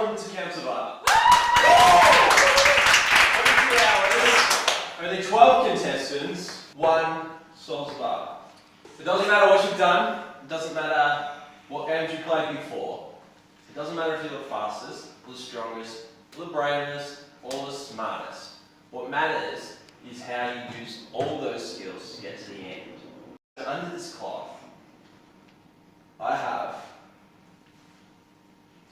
welcome to Camp Survivor. Only 12 contestants, 1 sole survivor. It doesn't matter what you've done, it doesn't matter what games you played before. It doesn't matter if you're the fastest, or the strongest, or the bravest, or the smartest. What matters is how you use all those skills to get to the end. So under this cloth, I have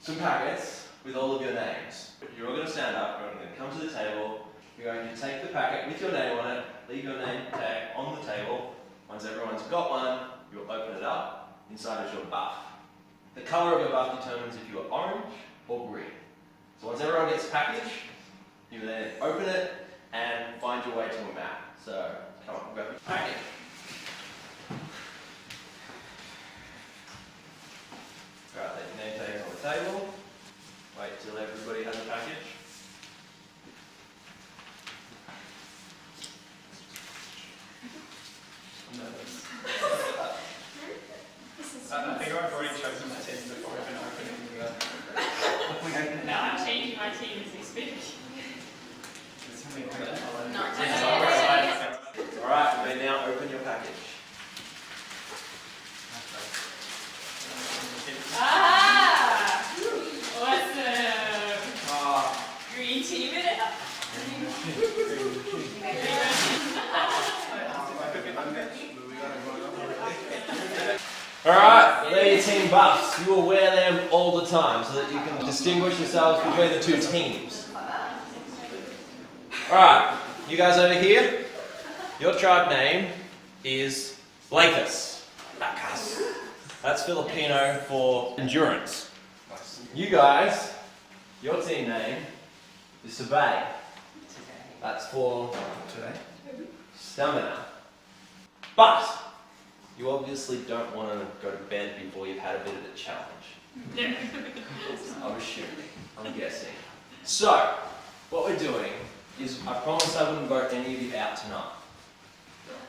some packets with all of your names. You're all going to stand up, you're going to come to the table, you're going to take the packet with your name on it, leave your name tag on the table. Once everyone's got one, you'll open it up. Inside is your buff. The colour of your buff determines if you are orange or green. So once everyone gets a package, you then open it and find your way to a map. So come on, grab your package. Alright, let your name tags on the table. Wait till everybody has a package. I think I've already chosen my team before I've been opening the... No, I'm changing my team as we speak. Alright, you may now open your package. Ah! Awesome! Green team it up. Alright, they're your team buffs. You will wear them all the time so that you can distinguish yourselves between the two teams. Alright, you guys over here, your tribe name is Lakers. That's Filipino for endurance. You guys, your team name is Sabay. That's for stamina. But you obviously don't want to go to bed before you've had a bit of a challenge. I'm assuming. I'm guessing. So, what we're doing is, I promised I wouldn't vote any of you out tonight.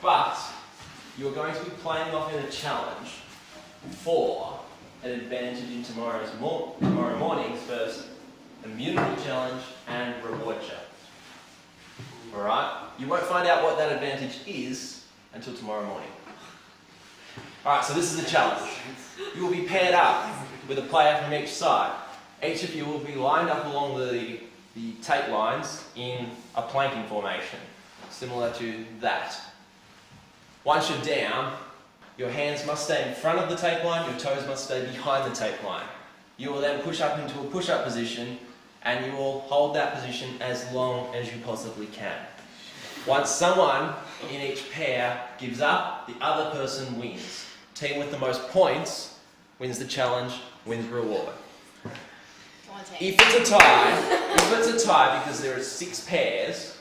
But, you're going to be playing off in a challenge for an advantage in tomorrow morning's first immunity challenge and reward challenge. Alright? You won't find out what that advantage is until tomorrow morning. Alright, so this is a challenge. You will be paired up with a player from each side. Each of you will be lined up along the tape lines in a planking formation, similar to that. Once you're down, your hands must stay in front of the tape line, your toes must stay behind the tape line. You will then push up into a push-up position, and you will hold that position as long as you possibly can. Once someone in each pair gives up, the other person wins. Team with the most points wins the challenge, wins reward. If it's a tie because there are 6 pairs,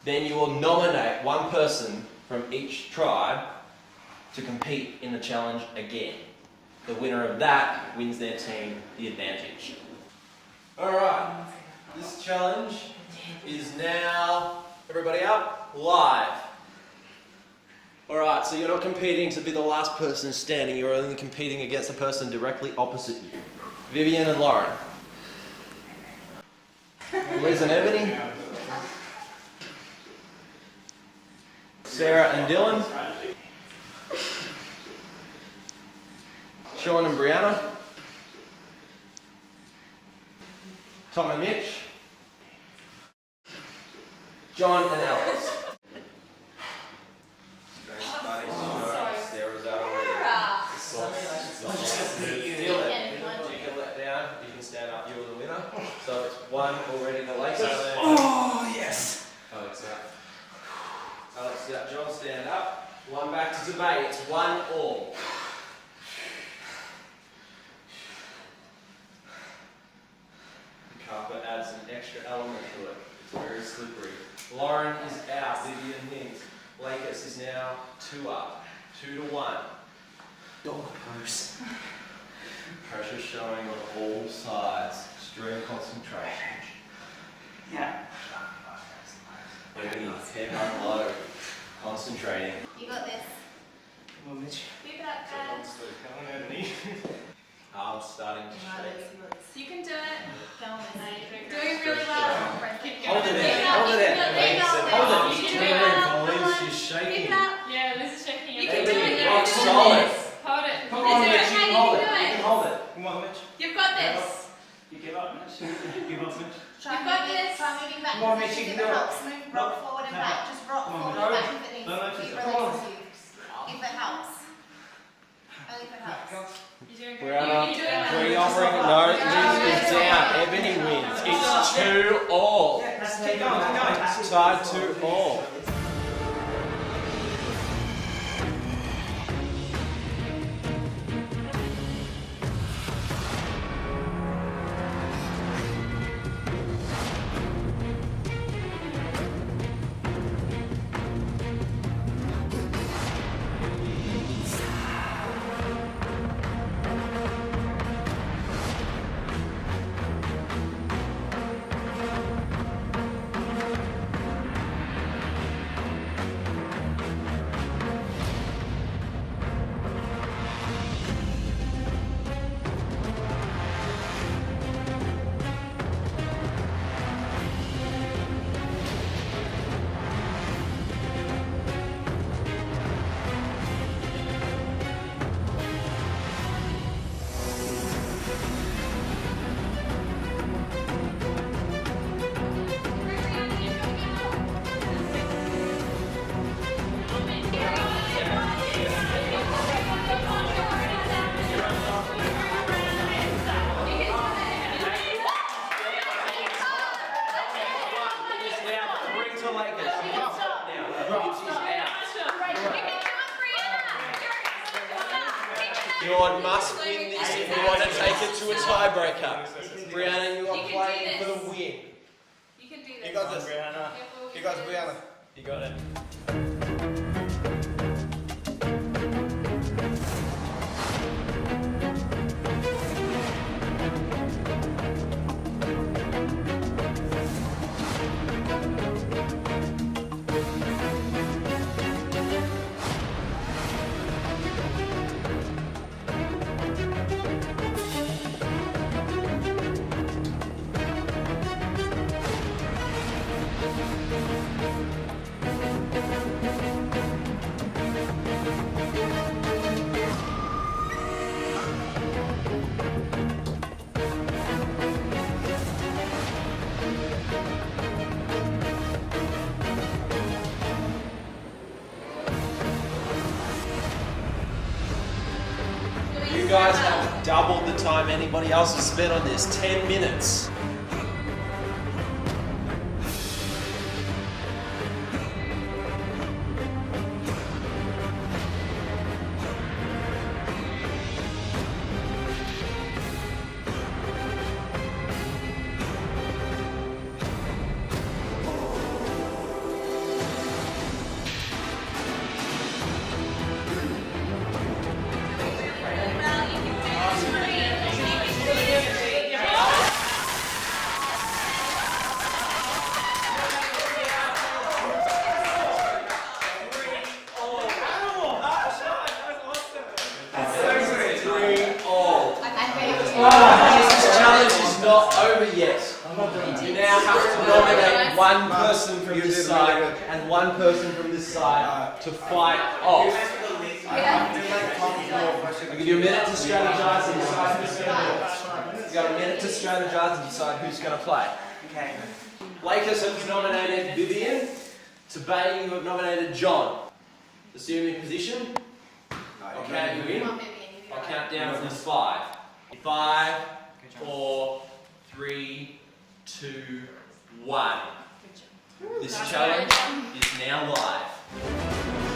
then you will nominate one person from each tribe to compete in the challenge again. The winner of that wins their team the advantage. Alright, this challenge is now, everybody up, live. Alright, so you're not competing to be the last person standing, you're only competing against the person directly opposite you. Vivian and Lauren. Liz and Ebony. Sarah and Dylan. Sean and Brianna. Tom and Mitch. John and Alice. Sarah's out already. You can let down, you can stand up, you're the winner. So it's 1 already the Lakers. Oh, yes! Alex out. John, stand up. 1 back to Zabay. It's 1 all. The carpet adds an extra element to it. It's very slippery. Lauren is out. Vivian wins. Lakers is now 2 up. 2-1. Dog pose. Pressure showing on all sides. Extreme concentration. Yeah. Head on low. Concentrating. You got this. Come on, Mitch. Keep it up, guys. Arms starting to shake. You can do it. Go on. solid. Hold it. Come You on, can do Mitch, it. you Hey, can hold you it. can do You it. can hold it. Come on, Mitch. You've got this. You give up, Mitch. Give up, Mitch. Try You've got moving, this. try moving back. Come on, Mitch, you If can it do it. helps, move, rock forward and back. Just rock Come on, forward Mitch. and back if it needs No, to. Mitch, It come on. relates to you. If it helps. Only if it helps. You're doing good. Brianna, You can do it. Bree offering it. No, it is down. Ebony wins. It's 2-all. Keep going, keep going. Tied 2-all. You must win this if you want to take it to a tiebreaker. Brianna, you are You can do playing for this. the win. You can do this. You got this. Careful, You got do Brianna. this. You got it. You guys have doubled the time anybody else has spent on this. 10 minutes. This challenge is not over yet. You now have to nominate one person from this side and one person from this side to fight off. I'll give you a minute to strategize and decide who's going to do it. You've got a minute to strategize and decide who's going to play. Okay. Lakers has nominated Vivian. Tabay, you have nominated John. Assume your position. I'll count you in. I'll count down from 5. 5, 4, 3, 2, 1. This challenge is now live.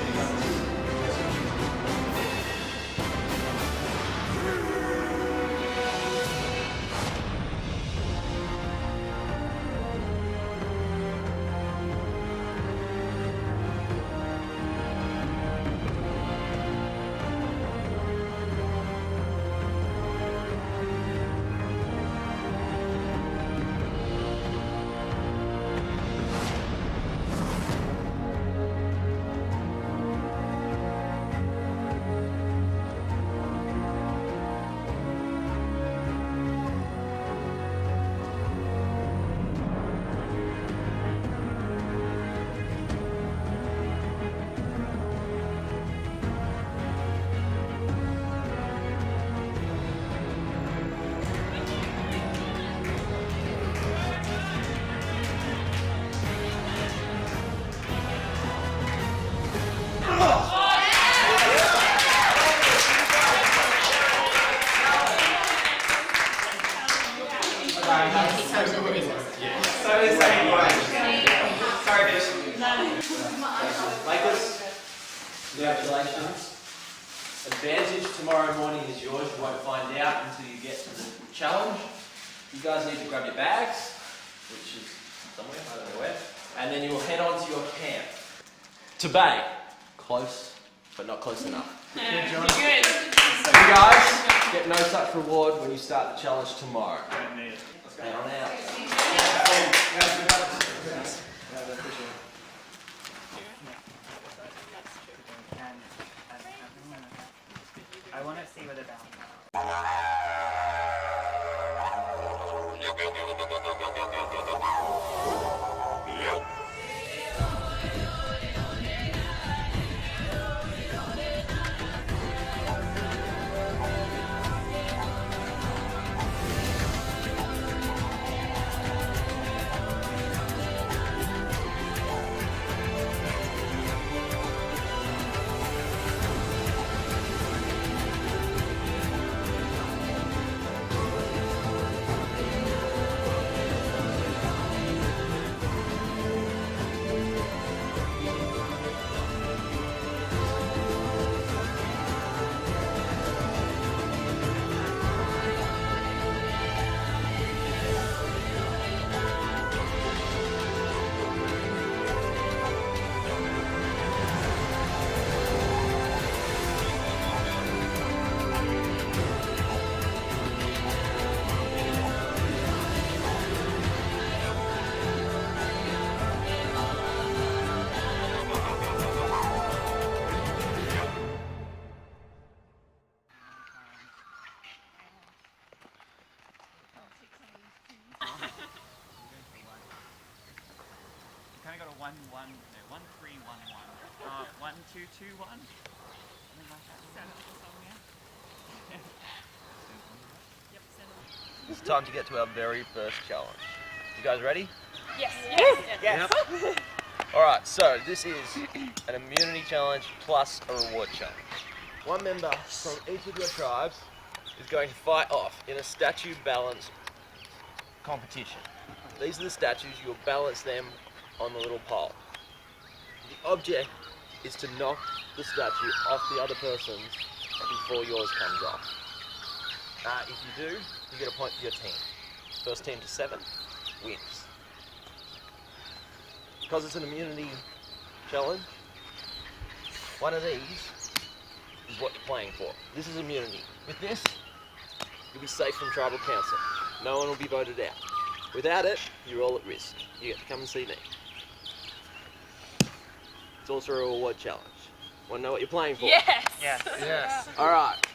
So it's saying sorry, bitch. Lakers, congratulations. Advantage tomorrow morning is yours. You won't find out until you get to the challenge. You guys need to grab your bags, which is somewhere, I don't know where, and then you'll head on to your camp. To Bay, close, but not close enough. Good. You guys get no such reward when you start the challenge tomorrow. Head on out. I want to see what they're down. Kind of got a 1-1, no, 1-3-1-1. 1-2-2-1. Something like that. It's time to get to our very first challenge. You guys ready? Yes. Alright, so this is an immunity challenge plus a reward challenge. One member from each of your tribes is going to fight off in a statue balance competition. These are the statues, you'll balance them on the little pole. The object is to knock the statue off the other person's before yours comes off. If you do, you get a point for your team. First team to 7 wins. Because it's an immunity challenge, one of these is what you're playing for. This is immunity. With this, you'll be safe from tribal council. No one will be voted out. Without it, you're all at risk. You get to come and see me. It's also a reward challenge. Want to know what you're playing for? Yes. Alright,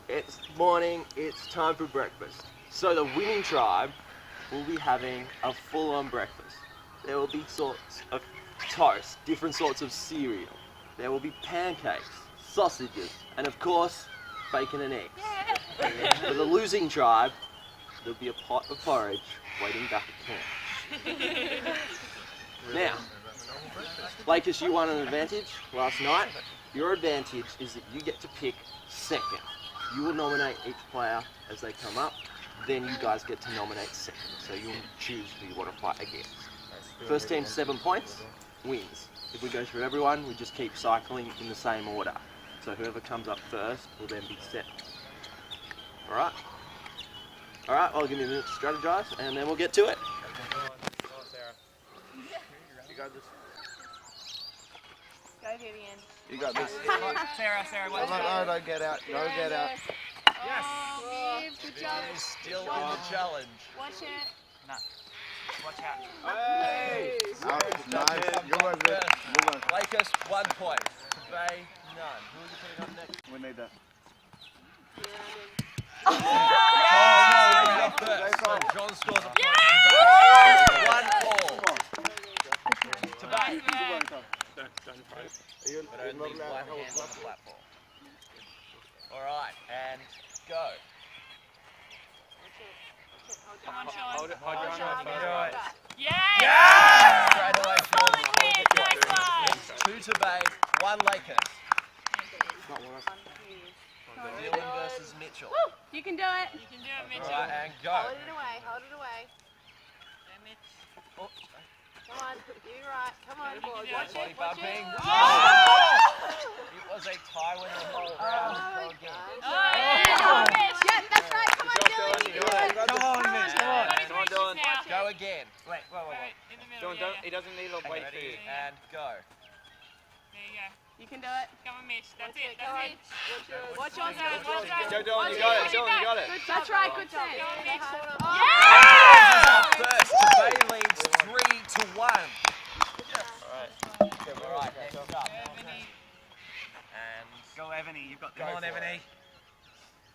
it's morning, it's time for breakfast. So the winning tribe will be having a full-on breakfast. There will be sorts of toast, different sorts of cereal. There will be pancakes, sausages, and of course, bacon and eggs. For the losing tribe, there'll be a pot of porridge waiting back at camp. Now, Lakers, you won an advantage last night. Your advantage is that you get to pick second. You will nominate each player as they come up, then you guys get to nominate second. So you'll choose who you want to fight against. First team to 7 points wins. If we go through everyone, we just keep cycling in the same order. So whoever comes up first will then be set. Alright? Alright, I'll give you a minute to strategize and then we'll get to it. You got this. Go, Vivian. You got this. Sarah, what's No, get out. No, get out. Yes! Viv, good job. Vivian is still in the challenge. Watch it. Nah. Watch out. Hey! Nice. Good one, Viv. Good one. Lakers, 1 point. Bay, none. Who are you putting up next? We need that. Oh, no, first. So John scores a point. Yeah! 1 all. To Bay. Good one, Tom. But only one hand on the platform. Alright, and go. Come on, Sean. Hold your Sean. arm. Yes! Straight away, Sean. Solid win. Nice one. 2 to Bay, 1 Lakers. Dylan versus Mitchell. You can do it. You can do it, Mitchell. Alright, and go. Hold it away, hold it away. Oh, Come on, you right. Come on, boy. Watch body it, watch bumping. it. It was a tie when the whole round. Oh, Go again. Oh, Mitch. yeah, that's right. Come on, Dylan. You can do it. Come on, Mitch, come on. Come on, Dylan. Go again. Wait. In the middle, yeah. He doesn't need to wait for you. And go. There you go. You can do it. Come on, Mitch. That's it. Come on. That's it. Watch yours. Watch yours. Go, Dylan, you got it. Dylan, you got it. That's right. Good save. Go on, Mitch. First, Bay leads 3-1. Alright, next up. Ebony. And Go, Ebony. You've got this. come on, Ebony.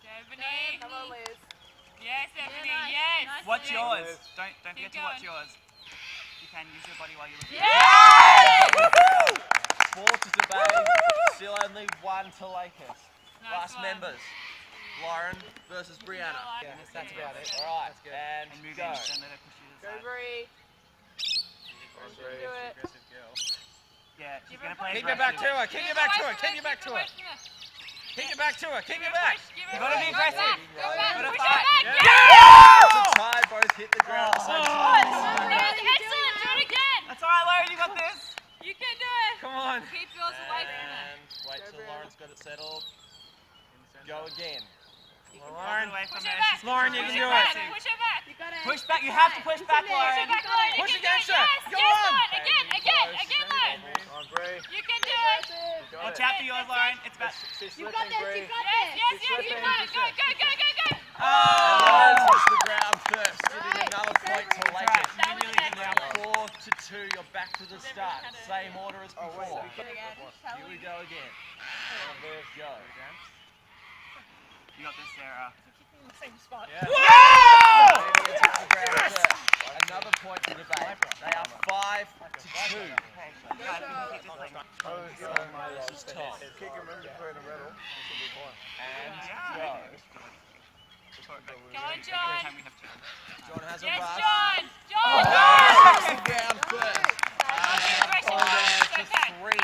Ebony. Come on, Liz. Yes, Ebony. nice. Yes. Nice. Watch Yes. yours. Don't Keep forget to watch going. yours. You can use your body while you look. Yes. 4 to debate. Still only 1 to Lakers. Nice Last one. members. Lauren versus Brianna. Yeah, That's about it. Alright, and And move go. in. Don't let her push you to the Go, side. Bree. Aggressive, Do it. aggressive girl. Yeah, she's Give gonna her a play Keep your back to aggressive. her. Keep your back to her. Keep your back to her. Keep your back to her. Keep your back. You gotta be aggressive. Go back. Gotta Push fight. her back. It's a tie. Both hit the ground at the same time. That was excellent. Do it again. That's alright, Lauren. You got this. You can do it. Come on. Keep yours away from her. And wait till Lauren's got it settled. Go again. Lauren, away from Push her. her back. She's Lauren, you Push can her do back. it. Push her back. You got it. Push back. You have to push back, Push her Lauren. back, Lauren. You Push can do against it. her. Yes, Go yes, on. Lauren. Again, Lauren. Come on, Bree. You can do it. Watch out for yours, Lauren. It's about. She's You got slipping, this. Bree. You got Yes, this. yes, yes. You got it. Go, go, go, go, go. Lauren touched the ground first, giving another point to Lakers. That was Now excellent. 4 to 2. You're back to the start. Same order as before. Here we go again. Go. You got this, Sarah. Another point to debate. They are 5 to 2. This is Tom. Kick him in between the middle. And go. Come on, John. John has a Yes, rush. John. John. Takes the ground first. Aggression. It's It's okay. 3.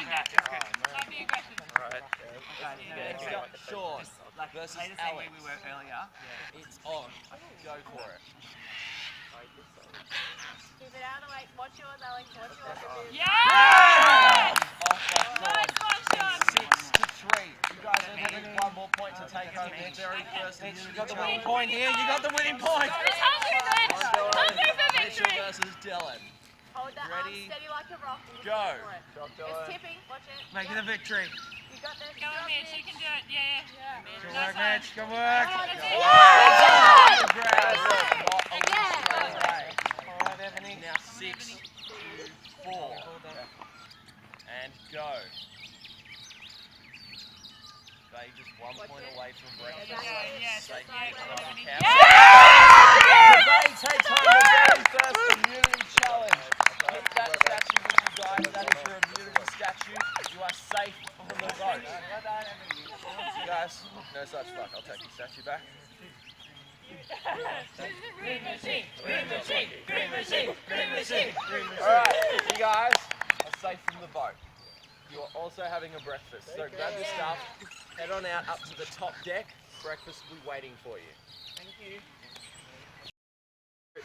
Don't be aggressive. Next up, Sean versus Play the same way Alex. we were earlier. It's on. Go for it. Keep it out of the way. Watch yours, Alex. Watch yours. Yes. Off by Nice Sean. one, Sean. 6 to 3. You guys are having one more point to take home your very first immunity got the challenge. winning point here. You got the winning point. He's hungry, Mitch. Hungry for Mitchell victory. versus Dylan. Hold that Ready? arm steady like a rock. And just Go. for it. It's tipping. Watch it. Make it a victory. You got this. Come on, Mitch. You can do it. Yeah. Good Nice work, one. Mitch. Good work. That's it. Alright, Ebony. Now 6 to 4. And go. They just 1 point away from breakfast. Yes. They Yeah, get come on, another Ebony. count. Yes. They take home the very first immunity challenge. Get that statue with you guys. That is your immunity statue. You are safe on the boat. Guys, no such luck. I'll take your statue back. Green machine. Green machine. Green machine. Green machine. Alright, you guys are safe from the boat. You are also having a breakfast. So grab your stuff, head on out up to the top deck. Breakfast will be waiting for you. Thank you.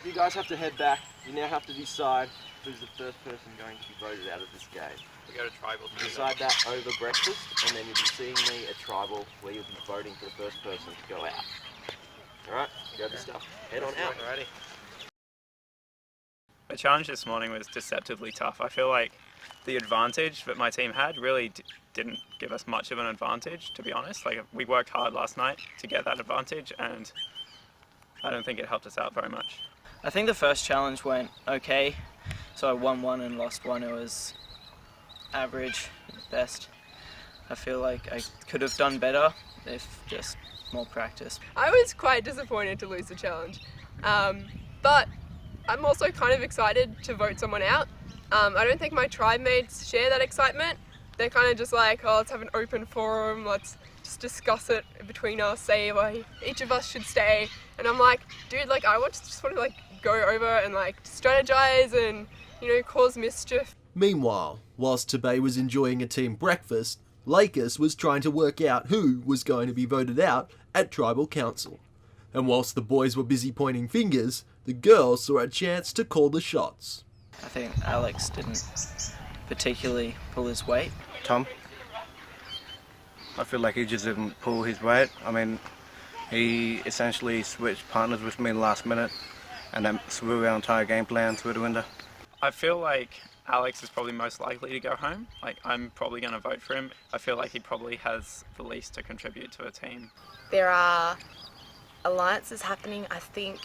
You guys have to head back. You now have to decide who's the first person going to be voted out of this game. We go to tribal. Decide that over breakfast, and then you'll be seeing me at tribal where you'll be voting for the first person to go out. Alright, grab your stuff. Head on out. Alrighty. The challenge this morning was deceptively tough. I feel like the advantage that my team had really didn't give us much of an advantage, to be honest. Like, we worked hard last night to get that advantage, and I don't think it helped us out very much. I think the first challenge went okay, so I won one and lost one. It was average at best. I feel like I could have done better if just more practice. I was quite disappointed to lose the challenge, but I'm also kind of excited to vote someone out. I don't think my tribe mates share that excitement. They're kind of just like, oh, let's have an open forum, let's just discuss it between us, say why each of us should stay. And I'm like, dude, like I just want to like go over and like strategize and, you know, cause mischief. Meanwhile, whilst Tabay was enjoying a team breakfast, Lakers was trying to work out who was going to be voted out at Tribal Council. And whilst the boys were busy pointing fingers, the girls saw a chance to call the shots. I think Alex didn't particularly pull his weight. Tom? I feel like he just didn't pull his weight. I mean, he essentially switched partners with me last minute and then threw our entire game plan through the window. I feel like Alex is probably most likely to go home. Like, I'm probably going to vote for him. I feel like he probably has the least to contribute to a team. There are alliances happening, I think,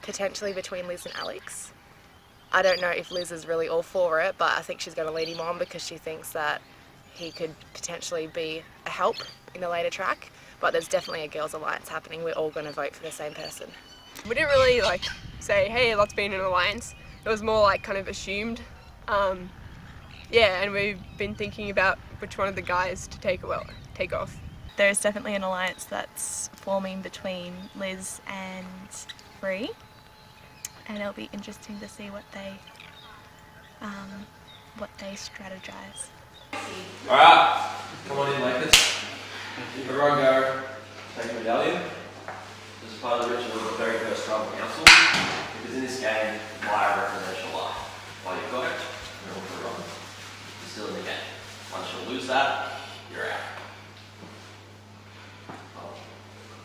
potentially between Liz and Alex. I don't know if Liz is really all for it, but I think she's going to lead him on because she thinks that he could potentially be a help in a later track. But there's definitely a girls' alliance happening. We're all going to vote for the same person. We didn't really say, hey, let's be in an alliance. It was more kind of assumed. And we've been thinking about which one of the guys to take off. There's definitely an alliance that's forming between Liz and Bree, and it'll be interesting to see what they strategize. Alright, come on in, Lakers. Everyone go take a medallion. This is part of the ritual of the very first Tribal Council. Because in this game, fire represents your life. While you've got it, you're all for wrong. You're still in the game. Once you lose that, you're out.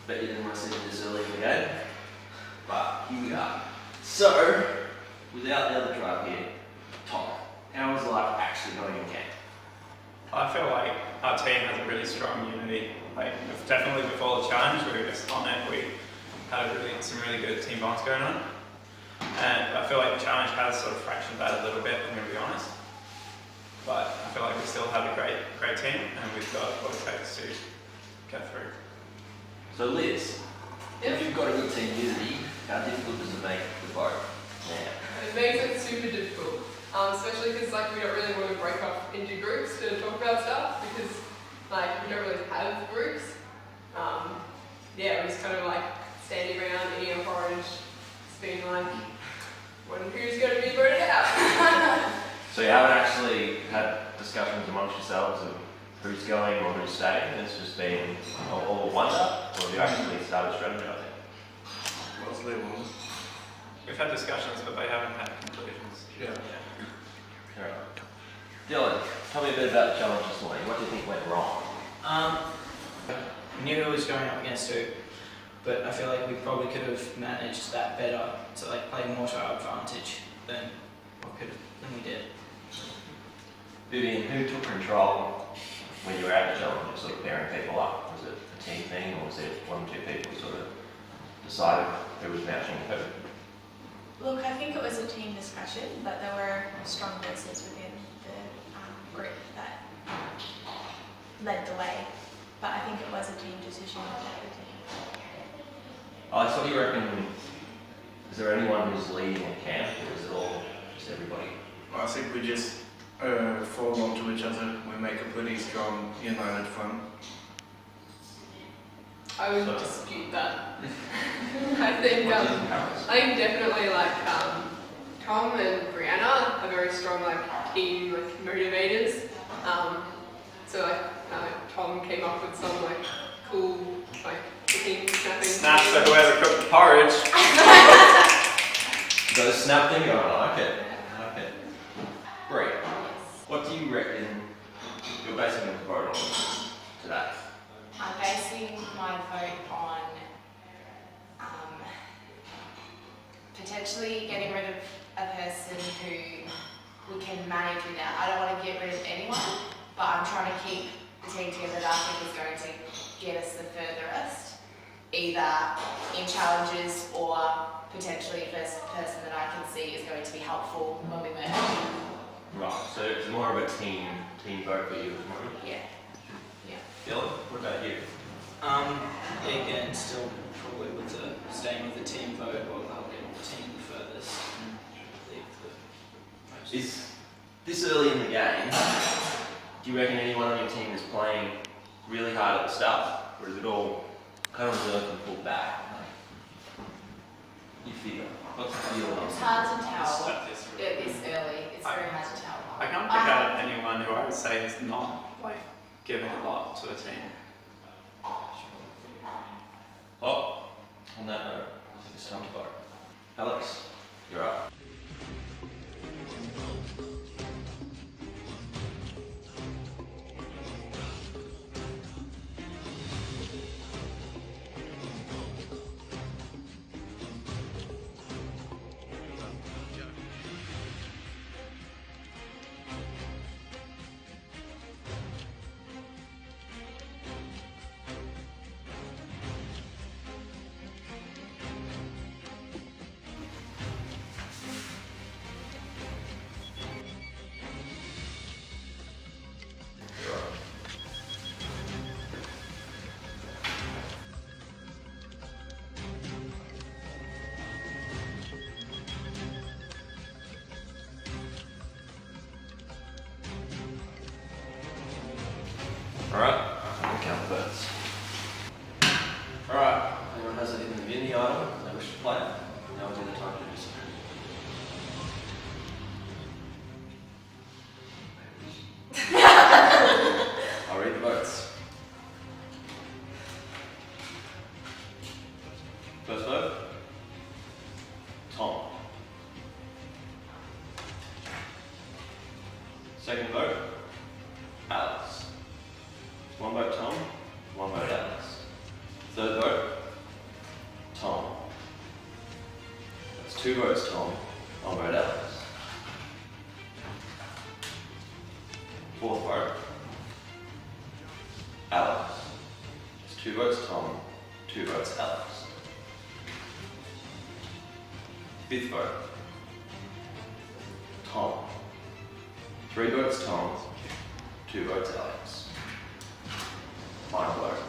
Bet you didn't want to see me this early in the game. But here we are. So, without the other tribe here, Tom, how was life actually going in camp? I feel like our team has a really strong unity. Like, definitely before the challenge, we were just on it. We had some really good team bonds going on. And I feel like the challenge has sort of fractured that a little bit, I'm going to be honest. But I feel like we still have a great team, and we've got what it takes to get through. So Liz, if you've got a good team unity, how difficult does it make the vote? Yeah. It makes it super difficult, especially because we don't really want to break up into groups to talk about stuff because we don't really have groups. We're just kind of standing around eating a porridge, just being who's going to be voted out? So you haven't actually had discussions amongst yourselves of who's going or who's staying? It's just been all wonder, or have you actually started strategizing? We've had discussions, but they haven't had conclusions. Yeah. Alright. Dylan, tell me a bit about the challenge this morning. What do you think went wrong? We knew who was going up against who, but I feel like we probably could have managed that better to play more to our advantage than we did. Vivian, who took control when you were at the challenge of sort of pairing people up? Was it a team thing, or was it one or two people who sort of decided who was matching who? Look, I think it was a team discussion, but there were strong voices within the group that led the way. But I think it was a team decision to take the team. Alex, what do you reckon? Is there anyone who's leading a camp, or is it all just everybody? I think we just fall onto each other. We make a pretty strong, united front. I would dispute that. I think definitely Tom and Brianna are very strong team motivators. Tom came up with some cool cooking, snapping. Snap for whoever cooked the porridge. Got a snap thing going, I like it. Brie, what do you reckon you're basing your vote on today? I'm basing my vote on potentially getting rid of a person who we can manage without. I don't want to get rid of anyone, but I'm trying to keep the team together that I think is going to get us the furthest, either in challenges or potentially a first person that I can see is going to be helpful when we merge. Right, so it's more of a team vote for you at the moment? Yeah. Dylan, what about you? Again, still probably with staying with the team vote, or I'll get the team furthest and leave the most. Is this early in the game, do you reckon anyone on your team is playing really hard at the start, or is it all kind of reserved and pulled back? You feel? What's the feel? It's hard to tell this early. It's very hard to tell. I can't pick out anyone who I would say is not giving a lot to a team. Oh, on that note, I think it's time to vote. Alex, you're up. Alright, I'm gonna count the votes. Alright, anyone has anything to view in the item they wish to play? Now would be the time to do so. I'll read the votes. First vote, Tom. Second vote, Alex. One vote Tom, one vote Alex. Third vote, Tom. That's 2 votes Tom, 1 vote Alex. Fourth vote, Alex. That's 2 votes Tom, 2 votes Alex. Fifth vote, Tom. 3 votes Tom, 2 votes Alex. Final vote.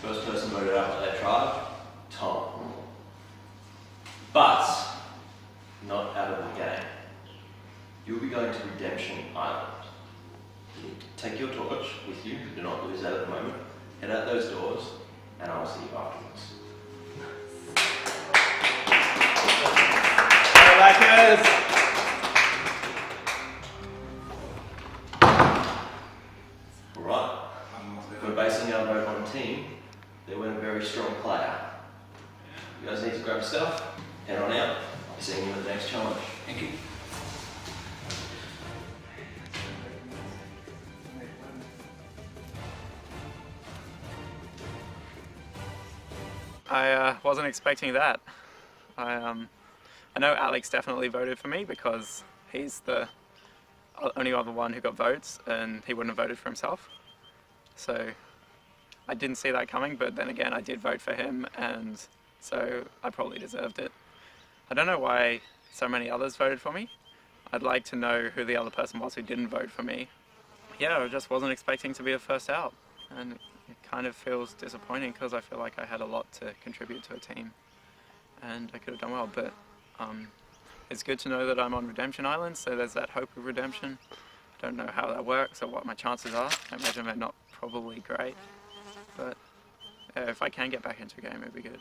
First person voted out for their tribe, Tom. But, not out of the game. You'll be going to Redemption Island. Take your torch with you, do not lose that at the moment. Head out those doors, and I will see you afterwards. Backers! Alright, if we're basing our vote on team, they went a very strong player. You guys need to grab stuff, head on out. I'll be seeing you in the next challenge. Thank you. I wasn't expecting that. I know Alex definitely voted for me because he's the only other one who got votes and he wouldn't have voted for himself. So I didn't see that coming, but then again I did vote for him and so I probably deserved it. I don't know why so many others voted for me. I'd like to know who the other person was who didn't vote for me. Yeah, I just wasn't expecting to be the first out and it kind of feels disappointing because I feel like I had a lot to contribute to a team and I could have done well, but it's good to know that I'm on Redemption Island, so there's that hope of redemption. Don't know how that works or what my chances are. I imagine they're not probably great, but yeah, if I can get back into a game, it'd be good.